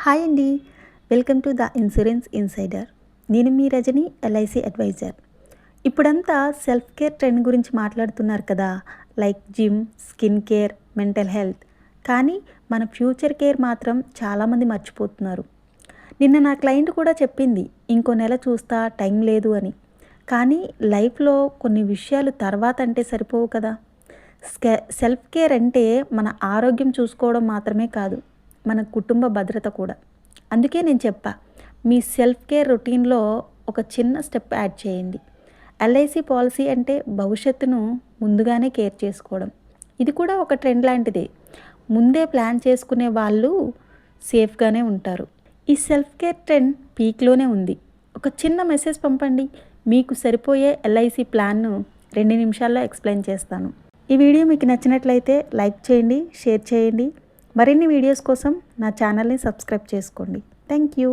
Hi అండి, welcome to the insurance insider. నేను మీ Rajani, LIC advisor. ఇప్పుడంతా సెల్ఫ్ కేర్ ట్రెండ్ గురించి మాట్లాడుతున్నారు కదా, like gym, skin care, mental health. కానీ మన ఫ్యూచర్ కేర్ మాత్రం చాలామంది మర్చిపోతున్నారు. నిన్న నా క్లయింట్ కూడా చెప్పింది, ఇంకో నెల చూస్తా, టైం లేదు అని. కానీ లైఫ్లో కొన్ని విషయాలు తర్వాత అంటే సరిపోవు కదా. సెల్ఫ్ కేర్ అంటే మన ఆరోగ్యం చూసుకోవడం మాత్రమే కాదు, మన కుటుంబ భద్రత కూడా. అందుకే నేను చెప్పా, మీ సెల్ఫ్ కేర్ రొటీన్లో ఒక చిన్న స్టెప్ యాడ్ చేయండి. ఎల్ఐసి పాలసీ అంటే భవిష్యత్తును ముందుగానే కేర్ చేసుకోవడం. ఇది కూడా ఒక ట్రెండ్ లాంటిదే. ముందే ప్లాన్ చేసుకునే వాళ్ళు సేఫ్గానే ఉంటారు. ఈ సెల్ఫ్ కేర్ ట్రెండ్ పీక్లోనే ఉంది. ఒక చిన్న మెసేజ్ పంపండి, మీకు సరిపోయే ఎల్ఐసి ప్లాన్ను 2 నిమిషాల్లో ఎక్స్ప్లెయిన్ చేస్తాను. ఈ వీడియో మీకు నచ్చినట్లయితే లైక్ చేయండి, షేర్ చేయండి. మరిన్ని వీడియోస్ కోసం నా ఛానల్ని సబ్స్క్రైబ్ చేసుకోండి. Thank you.